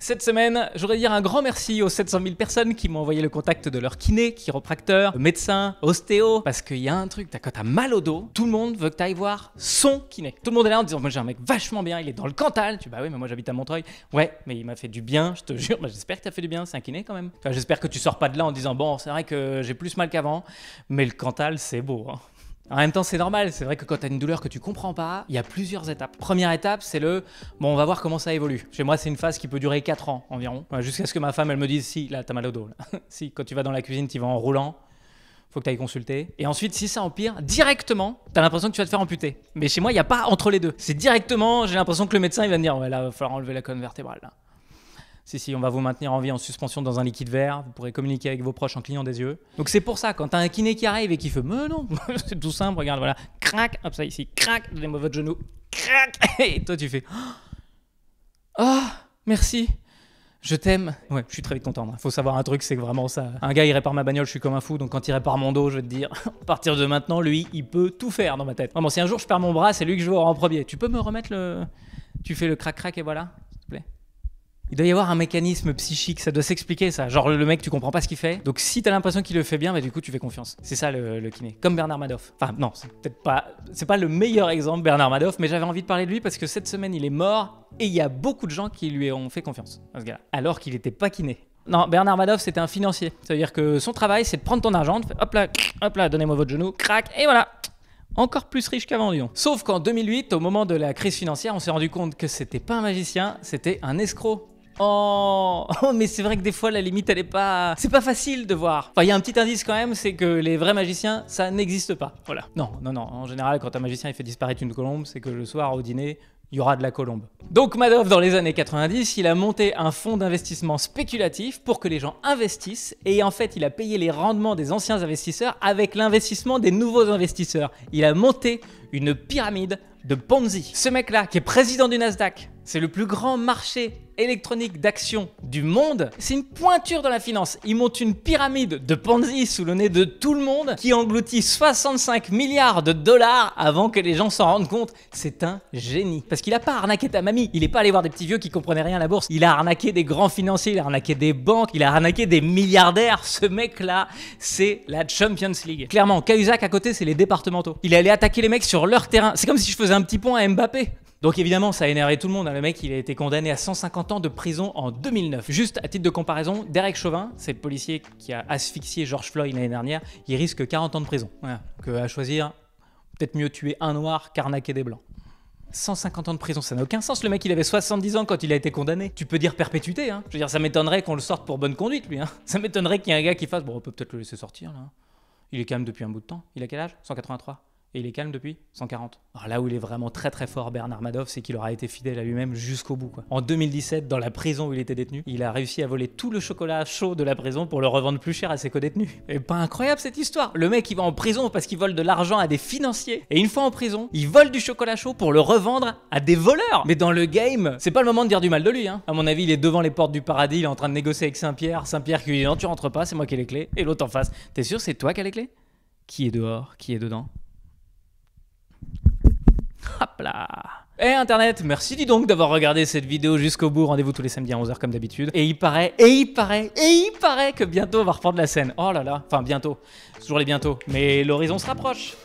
Cette semaine, je voudrais dire un grand merci aux 700 000 personnes qui m'ont envoyé le contact de leur kiné, chiropracteur, médecin, ostéo. Parce qu'il y a un truc, quand t'as mal au dos, tout le monde veut que t'ailles voir son kiné. Tout le monde est là en disant, moi j'ai un mec vachement bien, il est dans le Cantal. Tu dis, bah oui, mais moi j'habite à Montreuil. Ouais, mais il m'a fait du bien, je te jure. Bah, j'espère que t'as fait du bien, c'est un kiné quand même. Enfin, j'espère que tu sors pas de là en disant, bon, c'est vrai que j'ai plus mal qu'avant, mais le Cantal, c'est beau, hein. En même temps, c'est normal, c'est vrai que quand tu as une douleur que tu comprends pas, il y a plusieurs étapes. Première étape, c'est bon, on va voir comment ça évolue. Chez moi, c'est une phase qui peut durer 4 ans environ, jusqu'à ce que ma femme, elle me dise, si, là, t'as mal au dos. Là. Si, quand tu vas dans la cuisine, tu vas en roulant, faut que tu ailles consulter. Et ensuite, si ça empire, directement, tu as l'impression que tu vas te faire amputer. Mais chez moi, il n'y a pas entre les deux. C'est directement, j'ai l'impression que le médecin, il va me dire, ouais, là, il va falloir enlever la colonne vertébrale, là. Si, on va vous maintenir en vie en suspension dans un liquide vert, vous pourrez communiquer avec vos proches en clignant des yeux. Donc c'est pour ça, quand t'as un kiné qui arrive et qui fait « Mais non, c'est tout simple, regarde, voilà, crac, hop ça ici, crac, donnez-moi votre genou, crac !» Et toi tu fais « Oh, merci, je t'aime !» Ouais, je suis très vite content. Faut savoir un truc, c'est que vraiment ça... Un gars, il répare ma bagnole, je suis comme un fou, donc quand il répare mon dos, je vais te dire, à partir de maintenant, lui, il peut tout faire dans ma tête. Vraiment, si un jour je perds mon bras, c'est lui que je veux en premier. Tu peux me remettre le... Tu fais le crac-crac et voilà, s'il te plaît. Il doit y avoir un mécanisme psychique, ça doit s'expliquer ça. Genre le mec, tu comprends pas ce qu'il fait. Donc si t'as l'impression qu'il le fait bien, bah du coup tu fais confiance. C'est ça le kiné. Comme Bernard Madoff. Enfin non, c'est pas le meilleur exemple Bernard Madoff, mais j'avais envie de parler de lui parce que cette semaine il est mort et il y a beaucoup de gens qui lui ont fait confiance à ce gars-là. Alors qu'il était pas kiné. Non, Bernard Madoff c'était un financier. Ça veut dire que son travail c'est de prendre ton argent, de faire hop là, donnez-moi votre genou, crac, et voilà. Encore plus riche qu'avant, disons. Sauf qu'en 2008, au moment de la crise financière, on s'est rendu compte que c'était pas un magicien, c'était un escroc. Oh, mais c'est vrai que des fois la limite elle est pas... C'est pas facile de voir. Enfin il y a un petit indice quand même, c'est que les vrais magiciens ça n'existe pas. Voilà. Non, en général quand un magicien il fait disparaître une colombe, c'est que le soir au dîner il y aura de la colombe. Donc Madoff dans les années 90, il a monté un fonds d'investissement spéculatif pour que les gens investissent et en fait il a payé les rendements des anciens investisseurs avec l'investissement des nouveaux investisseurs. Il a monté une pyramide de Ponzi. Ce mec-là, qui est président du Nasdaq, c'est le plus grand marché électronique d'actions du monde. C'est une pointure dans la finance. Il monte une pyramide de Ponzi sous le nez de tout le monde qui engloutit 65 milliards de dollars avant que les gens s'en rendent compte. C'est un génie. Parce qu'il a pas arnaqué ta mamie. Il est pas allé voir des petits vieux qui comprenaient rien à la bourse. Il a arnaqué des grands financiers, il a arnaqué des banques, il a arnaqué des milliardaires. Ce mec-là, c'est la Champions League. Clairement, Cahuzac à côté, c'est les départementaux. Il est allé attaquer les mecs sur leur terrain. C'est comme si je faisais un petit point à Mbappé. Donc évidemment, ça a énervé tout le monde. Le mec, il a été condamné à 150 ans de prison en 2009. Juste à titre de comparaison, Derek Chauvin, c'est le policier qui a asphyxié George Floyd l'année dernière, il risque 40 ans de prison. Voilà. Donc à choisir, peut-être mieux tuer un noir qu'arnaquer des blancs. 150 ans de prison, ça n'a aucun sens. Le mec, il avait 70 ans quand il a été condamné. Tu peux dire perpétuité, hein. Je veux dire, ça m'étonnerait qu'on le sorte pour bonne conduite, lui, hein. Ça m'étonnerait qu'il y ait un gars qui fasse, bon, on peut peut-être le laisser sortir, là. Il est calme depuis un bout de temps. Il a quel âge? 183. Et il est calme depuis 140. Alors là où il est vraiment très très fort, Bernard Madoff, c'est qu'il aura été fidèle à lui-même jusqu'au bout, quoi. En 2017, dans la prison où il était détenu, il a réussi à voler tout le chocolat chaud de la prison pour le revendre plus cher à ses co-détenus. Et pas incroyable cette histoire. Le mec, il va en prison parce qu'il vole de l'argent à des financiers. Et une fois en prison, il vole du chocolat chaud pour le revendre à des voleurs. Mais dans le game, c'est pas le moment de dire du mal de lui, hein. À mon avis, il est devant les portes du paradis, il est en train de négocier avec Saint-Pierre. Saint-Pierre qui lui dit non, tu rentres pas, c'est moi qui ai les clés. Et l'autre en face, t'es sûr, c'est toi qui as les clés? Qui est dehors? Qui est dedans? Hop là. Et Internet, merci dis donc d'avoir regardé cette vidéo jusqu'au bout. Rendez-vous tous les samedis à 11h comme d'habitude. Et il paraît que bientôt on va reprendre la scène. Oh là là, enfin bientôt, c'est toujours les bientôt, mais l'horizon se rapproche.